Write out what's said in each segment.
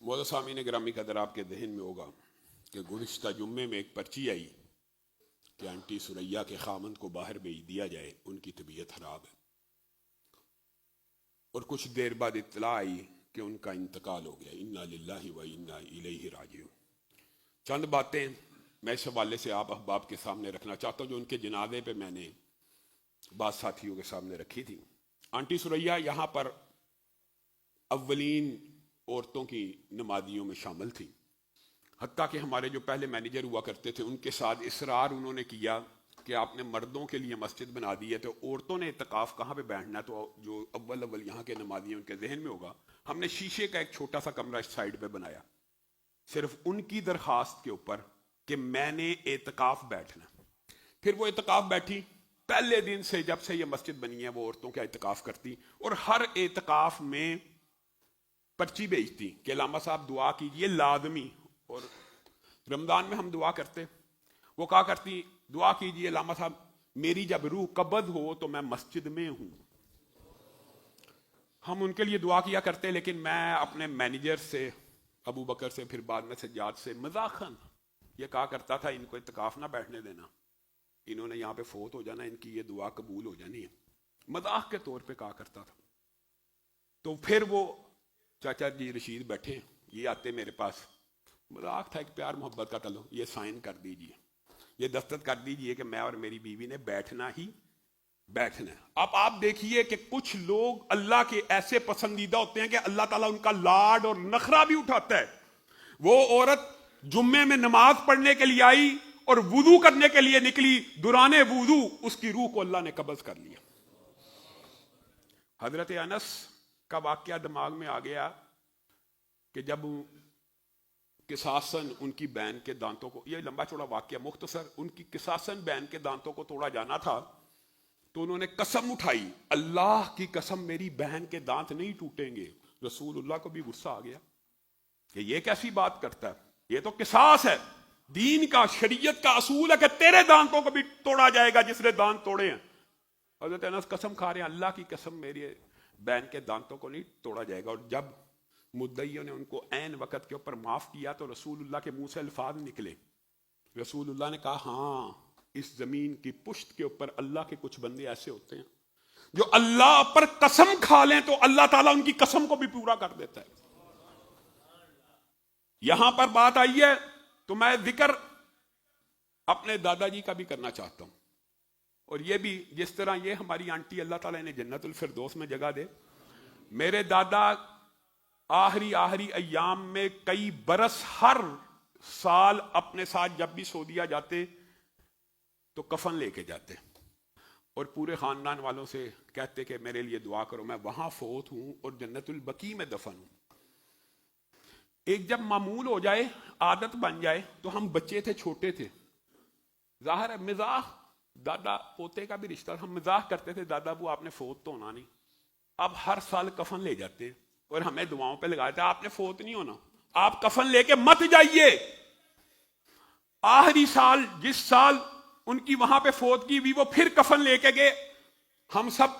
مولانا سامعین گرامی قدر، آپ کے ذہن میں ہوگا کہ گزشتہ جمعے میں ایک پرچی آئی کہ آنٹی سریا کے خامند کو باہر بھیج دیا جائے، ان کی طبیعت خراب ہے، اور کچھ دیر بعد اطلاع آئی کہ ان کا انتقال ہو گیا۔ انا للہ و انا الیہ راجعون۔ چند باتیں میں اس حوالے سے آپ احباب کے سامنے رکھنا چاہتا ہوں جو ان کے جنازے پہ میں نے بعض ساتھیوں کے سامنے رکھی تھی۔ آنٹی سریا یہاں پر اولین عورتوں کی نمازیوں میں شامل تھی، حتیٰ کہ ہمارے جو پہلے مینیجر ہوا کرتے تھے ان کے ساتھ اصرار انہوں نے کیا کہ آپ نے مردوں کے لیے مسجد بنا دی ہے تو عورتوں نے اعتکاف کہاں پہ بیٹھنا ہے۔ تو جو اول یہاں کے نمازی ان کے ذہن میں ہوگا، ہم نے شیشے کا ایک چھوٹا سا کمرہ اس سائڈ پہ بنایا صرف ان کی درخواست کے اوپر کہ میں نے اعتکاف بیٹھنا۔ پھر وہ اعتکاف بیٹھی، پہلے دن سے جب سے یہ مسجد بنی ہے وہ عورتوں کا اعتکاف کرتی، اور ہر اعتکاف میں پرچی بھیجتی کہ علامہ صاحب دعا کیجئے لازمی۔ اور رمضان میں ہم دعا کرتے، وہ کہا کرتی دعا کیجئے علامہ صاحب میری جب روح قبض ہو تو میں مسجد میں ہوں۔ ہم ان کے لیے دعا کیا کرتے، لیکن میں اپنے مینیجر سے، ابو بکر سے، پھر بعد میں سجاد سے مذاقاً یہ کہا کرتا تھا ان کو اعتکاف نہ بیٹھنے دینا، انہوں نے یہاں پہ فوت ہو جانا، ان کی یہ دعا قبول ہو جانی ہے، مذاق کے طور پہ کہا کرتا تھا۔ تو پھر وہ چاچا جی رشید بیٹھے، یہ آتے میرے پاس، مذاق تھا ایک پیار محبت کا، چلو یہ سائن کر دیجئے، یہ دستخط کر دیجئے کہ میں اور میری بیوی نے بیٹھنا ہی بیٹھنا ہے۔ اب آپ دیکھیے کہ کچھ لوگ اللہ کے ایسے پسندیدہ ہوتے ہیں کہ اللہ تعالیٰ ان کا لاڈ اور نخرہ بھی اٹھاتا ہے۔ وہ عورت جمعے میں نماز پڑھنے کے لیے آئی اور وضو کرنے کے لیے نکلی، دوران وضو اس کی روح کو اللہ نے قبض کر لیا۔ حضرت انس کا واقعہ دماغ میں آ گیا کہ جب قصاصاً ان کی بہن کے دانتوں کو، یہ لمبا چوڑا واقعہ مختصر، ان کی قصاصاً بہن کے دانتوں کو توڑا جانا تھا تو انہوں نے قسم اٹھائی، اللہ کی قسم میری بہن کے دانت نہیں ٹوٹیں گے۔ رسول اللہ کو بھی غصہ آ گیا کہ یہ کیسی بات کرتا ہے، یہ تو قصاص ہے، دین کا، شریعت کا اصول ہے کہ تیرے دانتوں کو بھی توڑا جائے گا جس نے دانت توڑے ہیں۔ حضرت انس قسم کھا رہے ہیں، اللہ کی قسم میری بہن کے دانتوں کو نہیں توڑا جائے گا۔ اور جب مدعیوں نے ان کو عین وقت کے اوپر معاف کیا تو رسول اللہ کے منہ سے الفاظ نکلے، رسول اللہ نے کہا ہاں اس زمین کی پشت کے اوپر اللہ کے کچھ بندے ایسے ہوتے ہیں جو اللہ پر قسم کھا لیں تو اللہ تعالیٰ ان کی قسم کو بھی پورا کر دیتا ہے۔ یہاں پر بات آئی ہے تو میں ذکر اپنے دادا جی کا بھی کرنا چاہتا ہوں، اور یہ بھی جس طرح یہ ہماری آنٹی اللہ تعالیٰ نے جنت الفردوس میں جگہ دے، میرے دادا آخری ایام میں کئی برس ہر سال اپنے ساتھ جب بھی سعودیہ جاتے تو کفن لے کے جاتے اور پورے خاندان والوں سے کہتے کہ میرے لیے دعا کرو، میں وہاں فوت ہوں اور جنت البقیع میں دفن ہوں۔ ایک جب معمول ہو جائے، عادت بن جائے، تو ہم بچے تھے، چھوٹے تھے، ظاہر ہے مزاح، دادا پوتے کا بھی رشتہ، ہم مزاح کرتے تھے دادا ابو آپ نے فوت تو ہونا نہیں۔ اب ہر سال کفن لے جاتے اور ہمیں دعاؤں پہ لگاتے تھے آپ نے فوت نہیں ہونا، آپ کفن لے کے مت جائیے۔ آخری سال جس سال ان کی وہاں پہ فوت کی بھی وہ پھر کفن لے کے گئے، ہم سب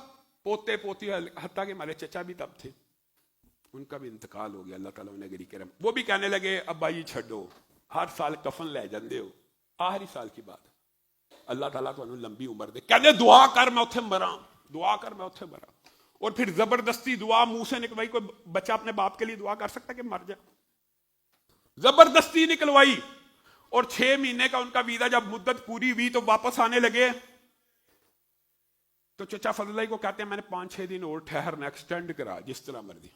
پوتے پوتی، حتیٰ کہ ہمارے چچا بھی تب تھے، ان کا بھی انتقال ہو گیا، اللہ تعالیٰ انہیں گری کرم، وہ بھی کہنے لگے ابا جی چھڈو، ہر سال کفن لے جاندے ہو، آخری سال کی بات، اللہ تعالیٰ تو انہوں لمبی عمر دے، کہنے دعا کر میں اتھے مراں، دعا کر میں اتھے مراں، اور پھر زبردستی دعا منہ سے نکلوائی۔ کوئی بچہ اپنے باپ کے لیے دعا کر سکتا ہے کہ مر جائے؟ زبردستی نکلوائی، اور 6 مہینے کا ان کا ویزا جب مدت پوری ہوئی تو واپس آنے لگے تو چچا فضل اللہ کو کہتے ہیں میں نے 5-6 دن اور ٹھہرنا، ایکسٹینڈ کرا جس طرح مرضی۔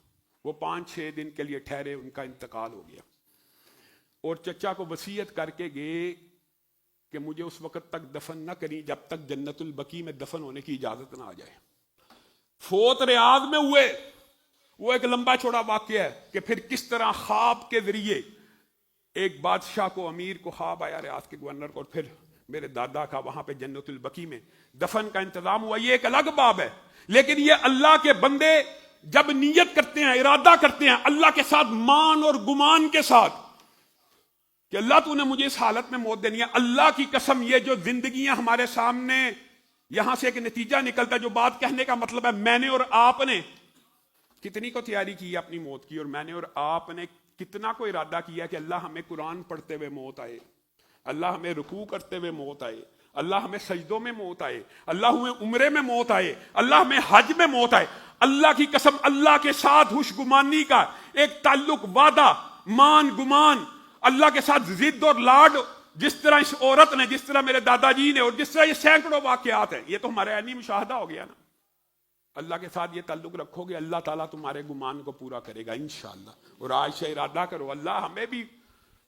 وہ 5-6 دن کے لیے ٹھہرے، ان کا انتقال ہو گیا، اور چچا کو وصیت کر کے گئے کہ مجھے اس وقت تک دفن نہ کریں جب تک جنت البقیع میں دفن ہونے کی اجازت نہ آ جائے۔ فوت ریاض میں ہوئے، وہ ایک لمبا چوڑا واقعہ ہے کہ پھر کس طرح خواب کے ذریعے ایک بادشاہ کو، امیر کو خواب آیا، ریاض کے گورنر کو، اور پھر میرے دادا کا وہاں پہ جنت البقیع میں دفن کا انتظام ہوا۔ یہ ایک الگ باب ہے، لیکن یہ اللہ کے بندے جب نیت کرتے ہیں، ارادہ کرتے ہیں اللہ کے ساتھ، مان اور گمان کے ساتھ کہ اللہ تو نے مجھے اس حالت میں موت دینی ہے، اللہ کی قسم یہ جو زندگیاں ہمارے سامنے، یہاں سے ایک نتیجہ نکلتا ہے، جو بات کہنے کا مطلب ہے میں نے اور آپ نے کتنی کو تیاری کی ہے اپنی موت کی، اور میں نے اور آپ نے کتنا کو ارادہ کیا کہ اللہ ہمیں قرآن پڑھتے ہوئے موت آئے, اللہ ہمیں رکوع کرتے ہوئے موت آئے, اللہ ہمیں سجدوں میں موت آئے, اللہ ہمیں عمرے میں موت آئے, اللہ ہمیں حج میں موت آئے. اللہ کی قسم, اللہ کے ساتھ خوش گمانی کا ایک تعلق, وعدہ, مان گمان, اللہ کے ساتھ ضد اور لاڈ, جس طرح اس عورت نے, جس طرح میرے دادا جی نے, اور جس طرح یہ سینکڑوں واقعات ہیں, یہ تو ہمارا عینی مشاہدہ ہو گیا نا. اللہ کے ساتھ یہ تعلق رکھو گے, اللہ تعالیٰ تمہارے گمان کو پورا کرے گا انشاءاللہ. اور آج سے ارادہ کرو, اللہ ہمیں بھی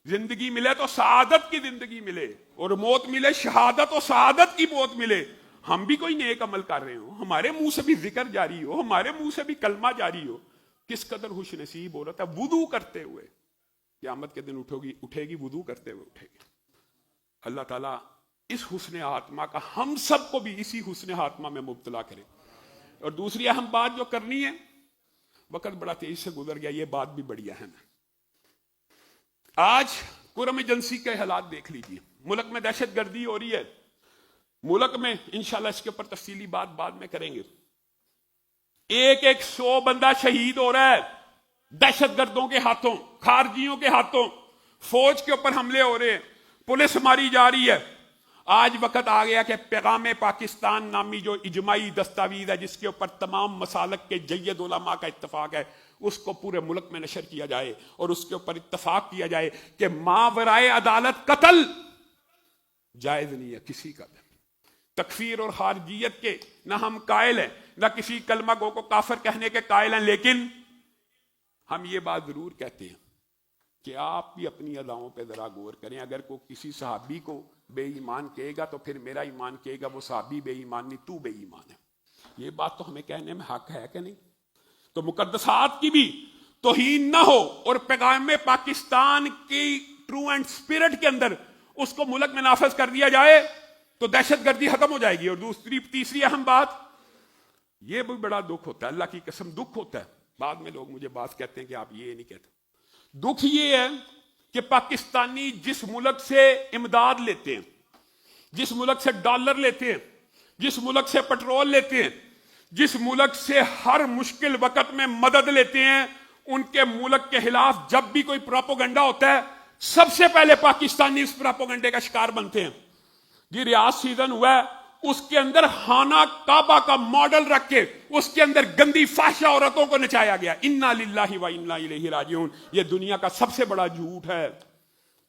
زندگی ملے تو سعادت کی زندگی ملے, اور موت ملے شہادت و سعادت کی موت ملے. ہم بھی کوئی نیک عمل کر رہے ہوں, ہمارے منہ سے بھی ذکر جاری ہو, ہمارے منہ سے بھی کلمہ جاری ہو. کس قدر خوش نصیب عورت ہے وضو کرتے ہوئے, قیامت کے دن اٹھے گی وضو کرتے ہوئے اٹھے گی. اللہ تعالیٰ اس حسن خاتمہ کا ہم سب کو بھی اسی حسن خاتمہ میں مبتلا کرے. اور دوسری اہم بات جو کرنی ہے, وقت بڑا تیز سے گزر گیا, یہ بات بھی بڑی اہم ہے. آج قرم ایجنسی کے حالات دیکھ لیجیے, ملک میں دہشت گردی ہو رہی ہے, ملک میں انشاءاللہ اس کے اوپر تفصیلی بات بعد میں کریں گے. 100 بندہ شہید ہو رہا ہے دہشت گردوں کے ہاتھوں, خارجیوں کے ہاتھوں, فوج کے اوپر حملے ہو رہے ہیں, پولیس ماری جا رہی ہے. آج وقت آ گیا کہ پیغام پاکستان نامی جو اجماعی دستاویز ہے, جس کے اوپر تمام مسالک کے جید علماء کا اتفاق ہے, اس کو پورے ملک میں نشر کیا جائے, اور اس کے اوپر اتفاق کیا جائے کہ ماورائے عدالت قتل جائز نہیں ہے کسی کا. تکفیر اور خارجیت کے نہ ہم قائل ہیں, نہ کسی کلمہ گو کو کافر کہنے کے قائل ہیں, لیکن ہم یہ بات ضرور کہتے ہیں کہ آپ بھی اپنی اداؤں پہ ذرا غور کریں. اگر کوئی کسی صحابی کو بے ایمان کہے گا تو پھر میرا ایمان کہے گا وہ صحابی بے ایمان نہیں, تو بے ایمان ہے. یہ بات تو ہمیں کہنے میں حق ہے کہ نہیں؟ تو مقدسات کی بھی توہین نہ ہو, اور پیغام پاکستان کی ٹرو اینڈ اسپرٹ کے اندر اس کو ملک میں نافذ کر دیا جائے تو دہشت گردی ختم ہو جائے گی. اور تیسری اہم بات, یہ بھی بڑا دکھ ہوتا ہے, اللہ کی قسم دکھ ہوتا ہے. بعد میں لوگ مجھے بات کہتے ہیں کہ آپ یہ نہیں کہتے. دکھ یہ ہے کہ پاکستانی جس ملک سے امداد لیتے ہیں, جس ملک سے ڈالر لیتے ہیں, جس ملک سے پٹرول لیتے ہیں, جس ملک سے ہر مشکل وقت میں مدد لیتے ہیں, ان کے ملک کے خلاف جب بھی کوئی پراپوگنڈا ہوتا ہے, سب سے پہلے پاکستانی اس پراپوگنڈے کا شکار بنتے ہیں. جی ریاض سیزن ہوا ہے, اس کے اندر خانہ کعبہ کا ماڈل رکھ کے اس کے اندر گندی فحشہ عورتوں کو نچایا گیا. انا للہ و انا الیہ راجعون. یہ دنیا کا سب سے بڑا جھوٹ ہے.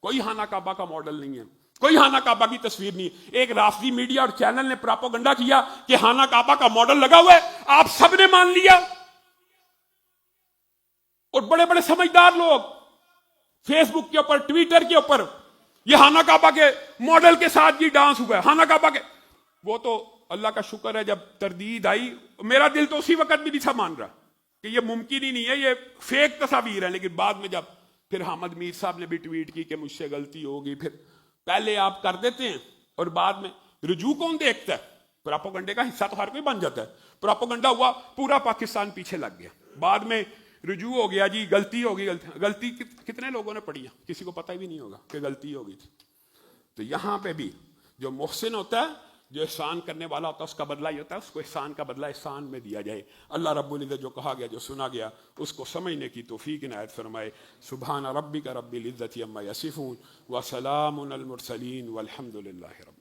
کوئی خانہ کعبہ کا ماڈل نہیں ہے, کوئی خانہ کعبہ کی تصویر نہیں. ایک رافضی میڈیا اور چینل نے پراپوگنڈا کیا کہ خانہ کعبہ کا ماڈل لگا ہوا ہے, آپ سب نے مان لیا. اور بڑے بڑے سمجھدار لوگ فیس بک کے اوپر, ٹویٹر کے اوپر, یہ خانہ کعبہ کے ماڈل کے ساتھ یہ ڈانس ہوا ہے, خانہ کعبہ کے. وہ تو اللہ کا شکر ہے جب تردید آئی, میرا دل تو اسی وقت بھی نہیں تھا مان رہا کہ یہ ممکن ہی نہیں ہے, یہ فیک تصاویر ہے. لیکن بعد میں جب پھر حامد میر صاحب نے بھی ٹویٹ کی کہ مجھ سے غلطی ہوگی, پھر پہلے آپ کر دیتے ہیں اور بعد میں رجوع کون دیکھتا ہے؟ پراپوگنڈے کا حصہ تو ہر کوئی بن جاتا ہے. پراپوگنڈا ہوا, پورا پاکستان پیچھے لگ گیا, بعد میں رجوع ہو گیا, جی غلطی ہوگی. غلطی کتنے لوگوں نے پڑھی ہے, کسی کو پتہ بھی نہیں ہوگا کہ غلطی ہوگی تھی. تو یہاں پہ بھی جو محسن ہوتا ہے, جو احسان کرنے والا ہوتا ہے, اس کا بدلہ ہی ہوتا ہے, اس کو احسان کا بدلہ احسان میں دیا جائے. اللہ رب العزت جو کہا گیا, جو سنا گیا, اس کو سمجھنے کی توفیق عنایت فرمائے. سبحان ربک رب العزت عما یصفون وسلام علی المرسلین والحمد للہ رب